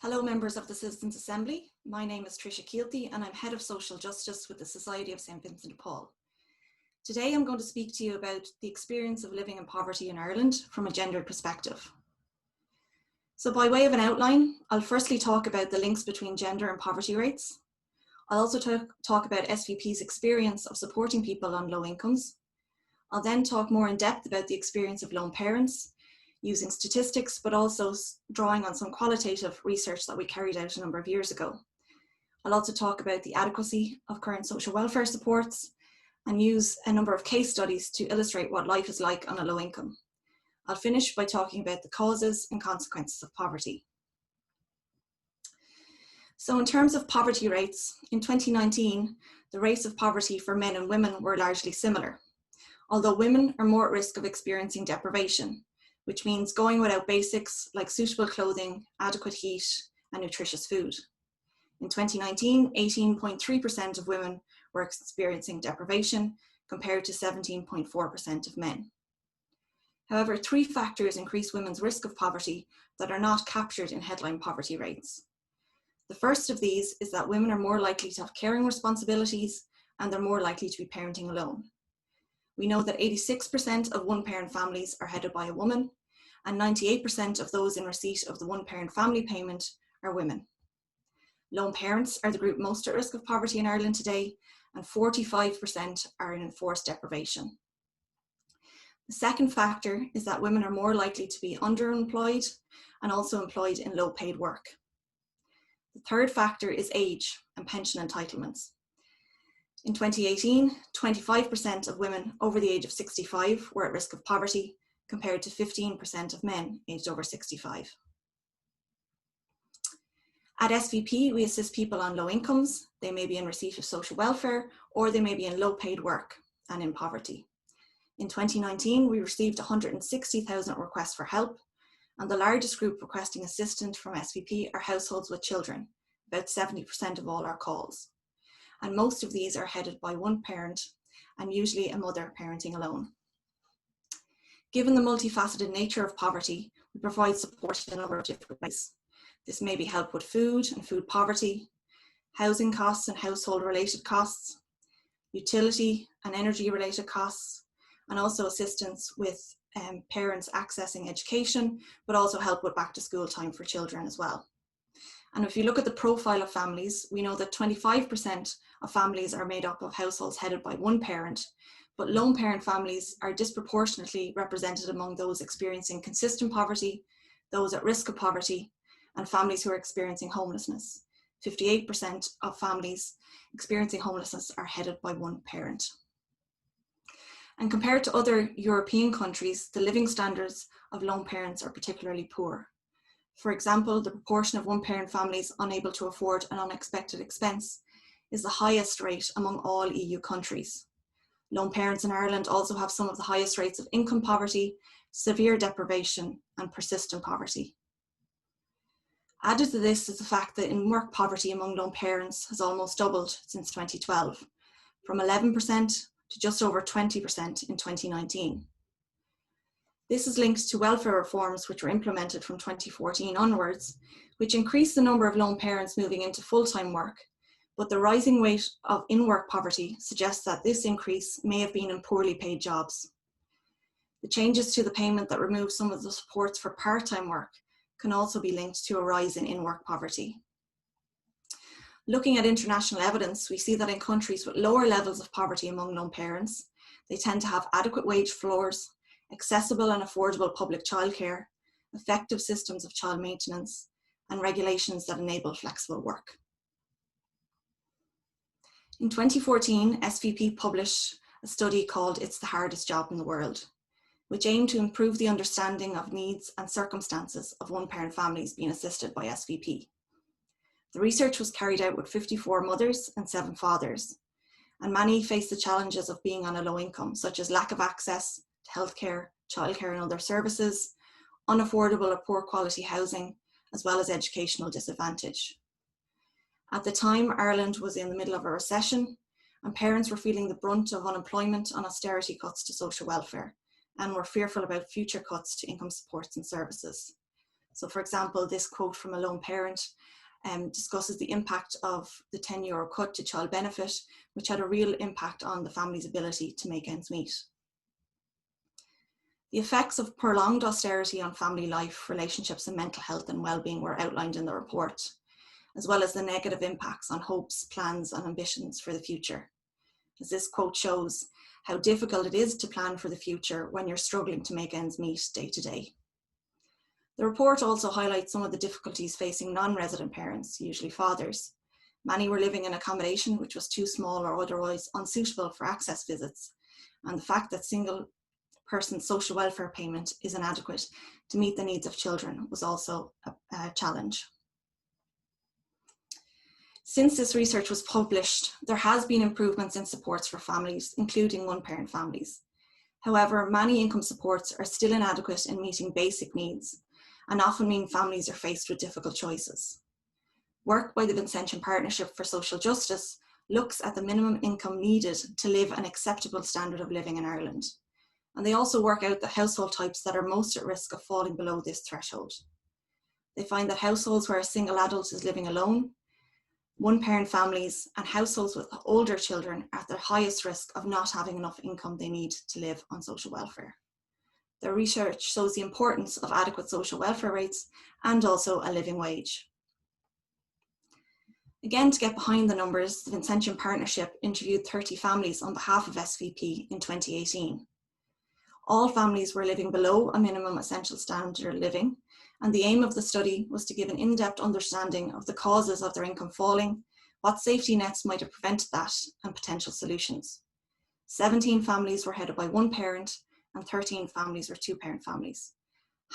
Hello members of the Citizens Assembly, my name is Tricia Keilthy and I'm Head of Social Justice with the Society of St Vincent de Paul. Today I'm going to speak to you about the experience of living in poverty in Ireland from a gendered perspective. So by way of an outline, I'll firstly talk about the links between gender and poverty rates. I'll also talk about SVP's experience of supporting people on low incomes. I'll then talk more in depth about the experience of lone parents, using statistics, but also drawing on some qualitative research that we carried out a number of years ago. I'll also talk about the adequacy of current social welfare supports and use a number of case studies to illustrate what life is like on a low income. I'll finish by talking about the causes and consequences of poverty. So in terms of poverty rates, in 2019, the rates of poverty for men and women were largely similar, although women are more at risk of experiencing deprivation, which means going without basics like suitable clothing, adequate heat, and nutritious food. In 2019, 18.3% of women were experiencing deprivation compared to 17.4% of men. However, three factors increase women's risk of poverty that are not captured in headline poverty rates. The first of these is that women are more likely to have caring responsibilities and they're more likely to be parenting alone. We know that 86% of one-parent families are headed by a woman, and 98% of those in receipt of the one-parent family payment are women. Lone parents are the group most at risk of poverty in Ireland today, and 45% are in enforced deprivation. The second factor is that women are more likely to be underemployed and also employed in low-paid work. The third factor is age and pension entitlements. In 2018, 25% of women over the age of 65 were at risk of poverty, compared to 15% of men aged over 65. At SVP, we assist people on low incomes. They may be in receipt of social welfare, or they may be in low paid work and in poverty. In 2019, we received 160,000 requests for help, and the largest group requesting assistance from SVP are households with children, about 70% of all our calls. And most of these are headed by one parent and usually a mother parenting alone. Given the multifaceted nature of poverty, we provide support in a number of different ways. This may be help with food and food poverty, housing costs and household related costs, utility and energy related costs, and also assistance with parents accessing education, but also help with back to school time for children as well. And if you look at the profile of families, we know that 25% of families are made up of households headed by one parent, but lone parent families are disproportionately represented among those experiencing consistent poverty, those at risk of poverty, and families who are experiencing homelessness. 58% of families experiencing homelessness are headed by one parent. And compared to other European countries, the living standards of lone parents are particularly poor. For example, the proportion of one-parent families unable to afford an unexpected expense is the highest rate among all EU countries. Lone parents in Ireland also have some of the highest rates of income poverty, severe deprivation, and persistent poverty. Added to this is the fact that in-work poverty among lone parents has almost doubled since 2012, from 11% to just over 20% in 2019. This is linked to welfare reforms which were implemented from 2014 onwards, which increased the number of lone parents moving into full-time work, but the rising rate of in-work poverty suggests that this increase may have been in poorly paid jobs. The changes to the payment that remove some of the supports for part-time work can also be linked to a rise in in-work poverty. Looking at international evidence, we see that in countries with lower levels of poverty among lone parents, they tend to have adequate wage floors, accessible and affordable public childcare, effective systems of child maintenance, and regulations that enable flexible work. In 2014, SVP published a study called "It's the Hardest Job in the World," which aimed to improve the understanding of needs and circumstances of one-parent families being assisted by SVP. The research was carried out with 54 mothers and 7 fathers, and many face the challenges of being on a low income, such as lack of access to healthcare, childcare and other services, unaffordable or poor quality housing, as well as educational disadvantage. At the time, Ireland was in the middle of a recession and parents were feeling the brunt of unemployment and austerity cuts to social welfare and were fearful about future cuts to income supports and services. So for example, this quote from a lone parent discusses the impact of the €10 cut to child benefit, which had a real impact on the family's ability to make ends meet. The effects of prolonged austerity on family life, relationships, and mental health and well-being were outlined in the report, as well as the negative impacts on hopes, plans, and ambitions for the future. As this quote shows, how difficult it is to plan for the future when you're struggling to make ends meet day to day. The report also highlights some of the difficulties facing non-resident parents, usually fathers. Many were living in accommodation which was too small or otherwise unsuitable for access visits, and the fact that single person social welfare payment is inadequate to meet the needs of children was also a challenge. Since this research was published, there has been improvements in supports for families, including one-parent families. However, many income supports are still inadequate in meeting basic needs and often mean families are faced with difficult choices. Work by the Vincent Partnership for Social Justice looks at the minimum income needed to live an acceptable standard of living in Ireland. And they also work out the household types that are most at risk of falling below this threshold. They find that households where a single adult is living alone, one-parent families, and households with older children are at the highest risk of not having enough income they need to live on social welfare. Their research shows the importance of adequate social welfare rates and also a living wage. Again, to get behind the numbers, the Vincent Partnership interviewed 30 families on behalf of SVP in 2018. All families were living below a minimum essential standard of living, and the aim of the study was to give an in-depth understanding of the causes of their income falling, what safety nets might have prevented that, and potential solutions. 17 families were headed by one parent, and 13 families were two-parent families.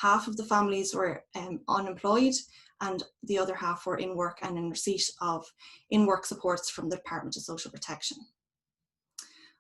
Half of the families were unemployed, and the other half were in work and in receipt of in-work supports from the Department of Social Protection.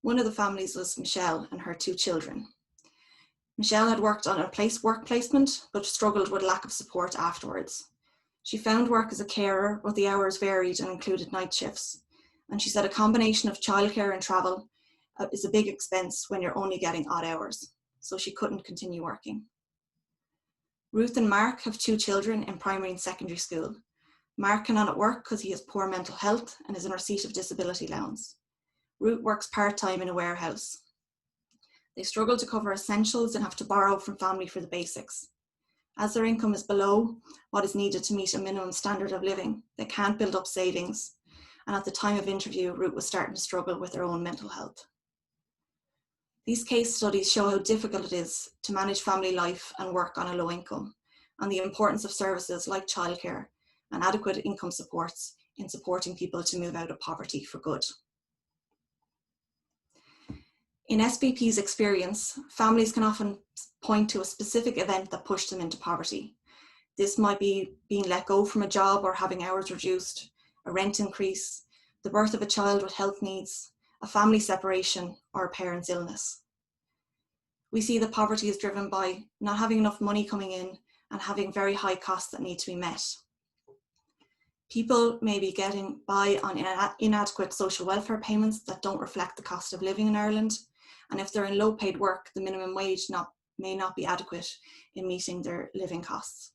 One of the families was Michelle and her two children. Michelle had worked on a work placement, but struggled with lack of support afterwards. She found work as a carer, but the hours varied and included night shifts. And she said a combination of childcare and travel is a big expense when you're only getting odd hours. So she couldn't continue working. Ruth and Mark have two children in primary and secondary school. Mark cannot work because he has poor mental health and is in receipt of disability allowance. Ruth works part-time in a warehouse. They struggle to cover essentials and have to borrow from family for the basics. As their income is below what is needed to meet a minimum standard of living, they can't build up savings. And at the time of interview, Ruth was starting to struggle with her own mental health. These case studies show how difficult it is to manage family life and work on a low income, and the importance of services like childcare and adequate income supports in supporting people to move out of poverty for good. In SVP's experience, families can often point to a specific event that pushed them into poverty. This might be being let go from a job or having hours reduced, a rent increase, the birth of a child with health needs, a family separation, or a parent's illness. We see that poverty is driven by not having enough money coming in and having very high costs that need to be met. People may be getting by on inadequate social welfare payments that don't reflect the cost of living in Ireland. And if they're in low paid work, the minimum wage may not be adequate in meeting their living costs.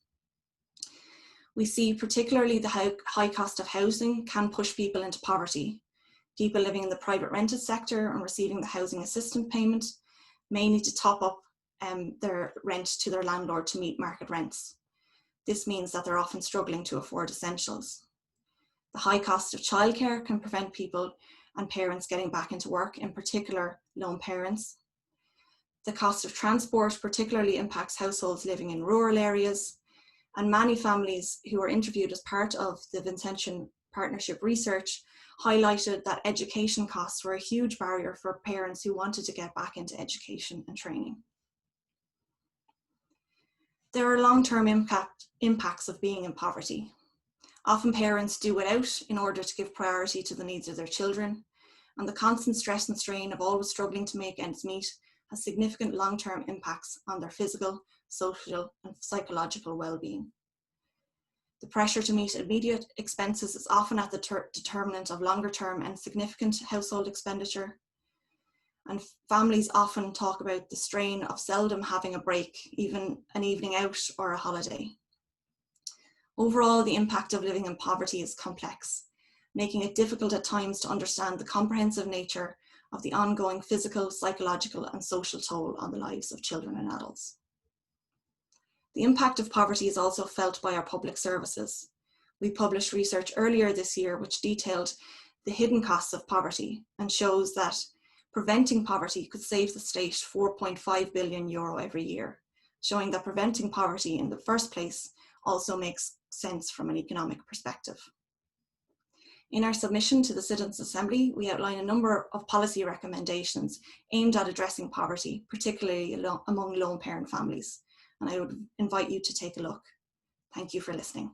We see particularly the high cost of housing can push people into poverty. People living in the private rented sector and receiving the housing assistance payment may need to top up their rent to their landlord to meet market rents. This means that they're often struggling to afford essentials. The high cost of childcare can prevent people and parents getting back into work, in particular lone parents. The cost of transport particularly impacts households living in rural areas, and many families who were interviewed as part of the Vincent Partnership research highlighted that education costs were a huge barrier for parents who wanted to get back into education and training. There are long-term impacts of being in poverty. Often parents do without in order to give priority to the needs of their children, and the constant stress and strain of always struggling to make ends meet has significant long-term impacts on their physical, social, and psychological well-being. The pressure to meet immediate expenses is often at the determinant of longer-term and significant household expenditure. And families often talk about the strain of seldom having a break, even an evening out or a holiday. Overall, the impact of living in poverty is complex, making it difficult at times to understand the comprehensive nature of the ongoing physical, psychological, and social toll on the lives of children and adults. The impact of poverty is also felt by our public services. We published research earlier this year which detailed the hidden costs of poverty and shows that preventing poverty could save the state €4.5 billion every year, showing that preventing poverty in the first place also makes sense from an economic perspective. In our submission to the Citizens' Assembly, we outline a number of policy recommendations aimed at addressing poverty, particularly among lone parent families, and I would invite you to take a look. Thank you for listening.